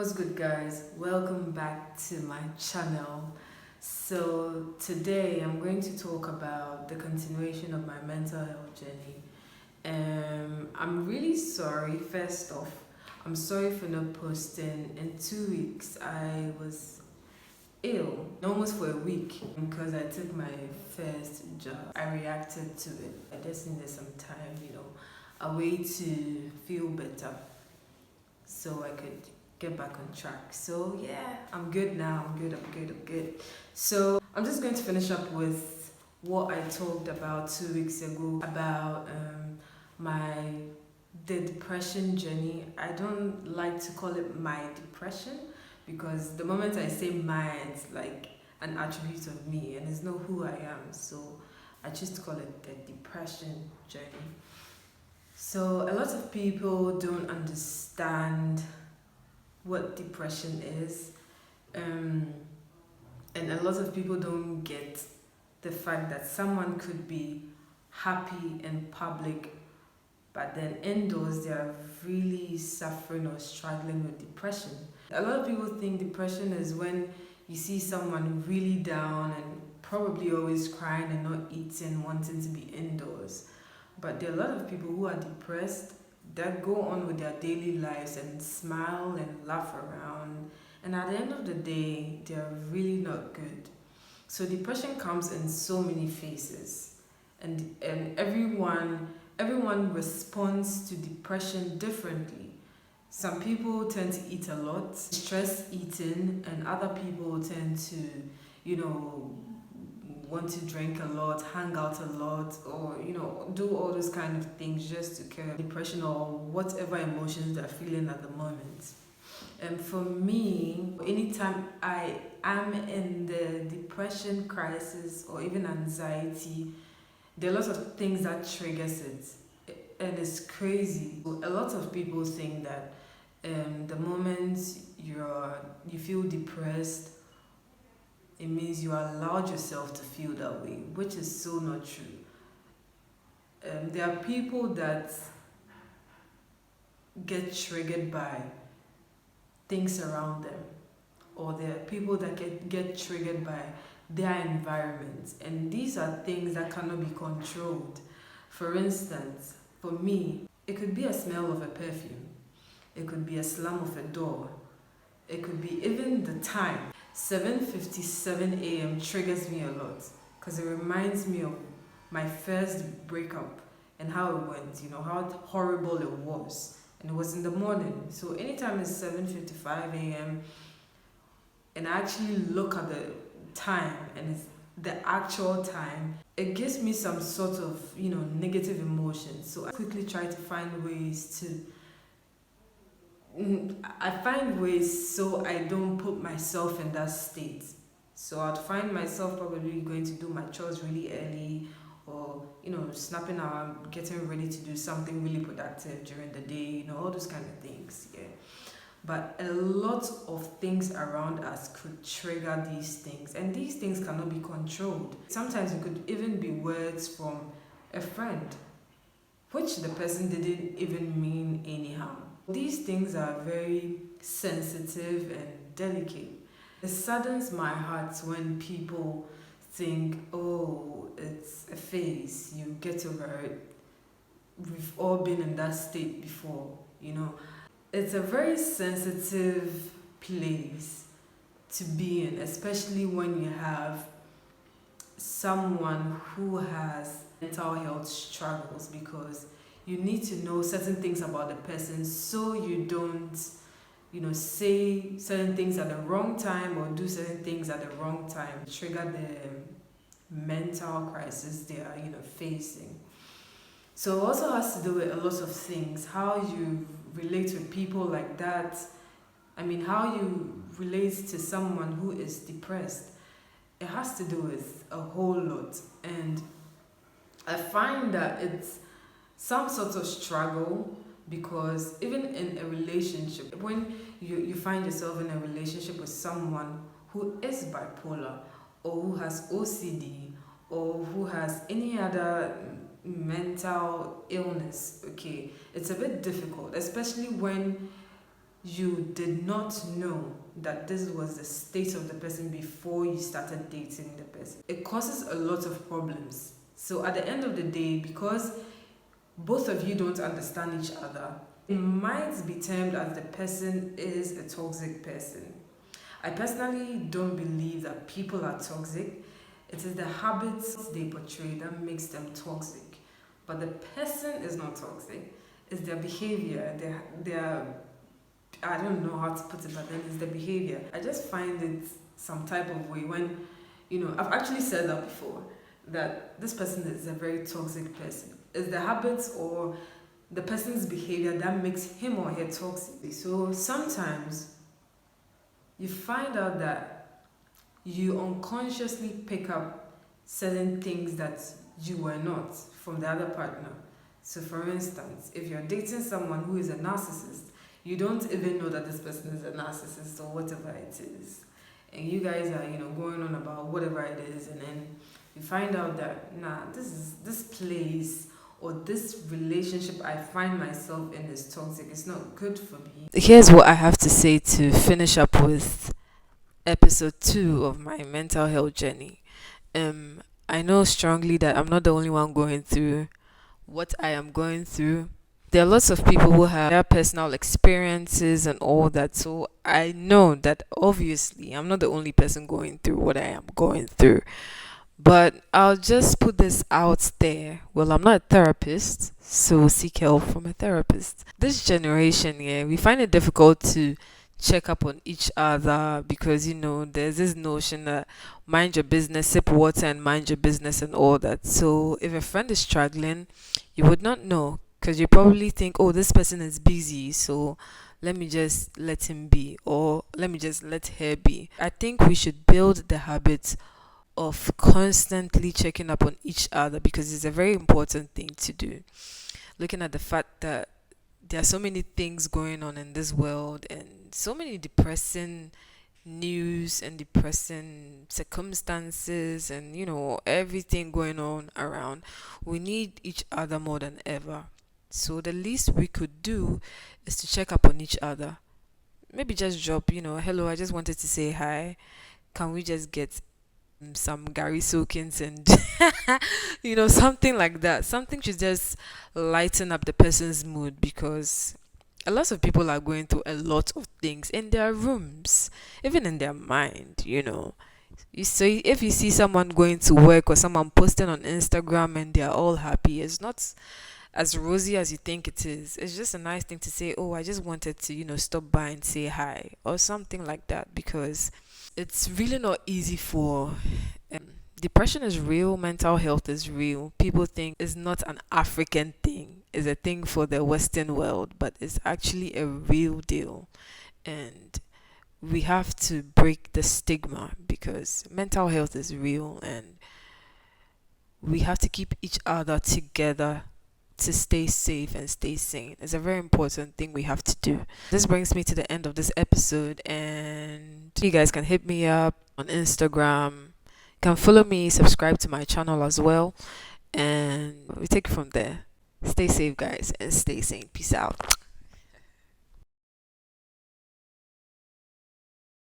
What's good, guys? Welcome back to my channel. So today I'm going to talk about the continuation of my mental health journey. I'm really sorry. First off, I'm sorry for not posting. In 2 weeks I was ill, almost for a week, because I took my first job. I reacted to it. I just needed some time, a way to feel better so I could get back on track. So yeah, I'm good now. I'm good. So I'm just going to finish up with what I talked about 2 weeks ago about my the depression journey. I don't like to call it my depression because the moment I say my, it's like an attribute of me and it's not who I am. So I choose to call it the depression journey. So a lot of people don't understand what depression is, and a lot of people don't get the fact that someone could be happy in public, but then indoors they are really suffering or struggling with depression. A lot of people think depression is when you see someone really down and probably always crying and not eating, wanting to be indoors. But there are a lot of people who are depressed that go on with their daily lives and smile and laugh around. And at the end of the day, they're really not good. So depression comes in so many faces. And everyone responds to depression differently. Some people tend to eat a lot, stress eating, and other people tend to, want to drink a lot, hang out a lot, or do all those kind of things just to cure depression or whatever emotions they're feeling at the moment. And for me, anytime I am in the depression crisis or even anxiety, there are lots of things that triggers it, and it's crazy. A lot of people think that the moment you feel depressed, it means you allowed yourself to feel that way, which is so not true. There are people that get triggered by things around them, or there are people that get triggered by their environment, and these are things that cannot be controlled. For instance, for me, it could be a smell of a perfume, it could be a slam of a door, it could be even the time. 7:57 a.m. triggers me a lot because it reminds me of my first breakup and how it went, how horrible it was. And it was in the morning. So anytime it's 7:55 a.m. and I actually look at the time and it's the actual time, it gives me some sort of, negative emotions. So I quickly try to find ways so I don't put myself in that state. So I'd find myself probably going to do my chores really early, or snapping out, getting ready to do something really productive during the day, all those kind of things. Yeah. But a lot of things around us could trigger these things, and these things cannot be controlled. Sometimes it could even be words from a friend, which the person didn't even mean any harm. These things are very sensitive and delicate. It saddens my heart when people think, oh, it's a phase, you get over it. We've all been in that state before, It's a very sensitive place to be in, especially when you have someone who has mental health struggles, because you need to know certain things about the person so you don't, say certain things at the wrong time or do certain things at the wrong time, trigger the mental crisis they are, facing. So it also has to do with a lot of things, how you relate with people like that. How you relate to someone who is depressed. It has to do with a whole lot. And I find that it's some sort of struggle, because even in a relationship, when you find yourself in a relationship with someone who is bipolar or who has OCD or who has any other mental illness, okay, it's a bit difficult, especially when you did not know that this was the state of the person before you started dating the person. It causes a lot of problems. So at the end of the day, because both of you don't understand each other, it might be termed as the person is a toxic person. I personally don't believe that people are toxic. It is the habits they portray that makes them toxic. But the person is not toxic. It's their behavior, their I don't know how to put it, but then it's the behavior. I just find it some type of way when, I've actually said that before, that this person is a very toxic person. It's the habits or the person's behavior that makes him or her toxic. So sometimes you find out that you unconsciously pick up certain things that you were not from the other partner. So, for instance, if you're dating someone who is a narcissist, you don't even know that this person is a narcissist or whatever it is. And you guys are, going on about whatever it is, and then you find out that, this place or this relationship I find myself in is toxic. It's not good for me. Here's what I have to say to finish up with episode 2 of my mental health journey. I know strongly that I'm not the only one going through what I am going through. There are lots of people who have their personal experiences and all that. So I know that obviously I'm not the only person going through what I am going through. But I'll just put this out there. Well, I'm not a therapist, so seek help from a therapist. This generation, yeah, we find it difficult to check up on each other because there's this notion that mind your business, sip water and mind your business and all that. So if a friend is struggling, you would not know because you probably think, oh, this person is busy, so let me just let him be, or let me just let her be. I think we should build the habit of constantly checking up on each other because it's a very important thing to do. Looking at the fact that there are so many things going on in this world and so many depressing news and depressing circumstances and everything going on around, we need each other more than ever. So the least we could do is to check up on each other. Maybe just drop, hello, I just wanted to say hi. Can we just get some Gary Soakins and something like that. Something to just lighten up the person's mood because a lot of people are going through a lot of things in their rooms, even in their mind. So if you see someone going to work or someone posting on Instagram and they're all happy, it's not as rosy as you think it is. It's just a nice thing to say, oh, I just wanted to stop by and say hi or something like that, because it's really not easy for depression is real, mental health is real. People think it's not an African thing, it's a thing for the Western world, but it's actually a real deal. And we have to break the stigma because mental health is real and we have to keep each other together to stay safe and stay sane. It's a very important thing we have to do. This brings me to the end of this episode, and you guys can hit me up on Instagram. You can follow me, subscribe to my channel as well, and we take it from there. Stay safe, guys, and stay sane. Peace out.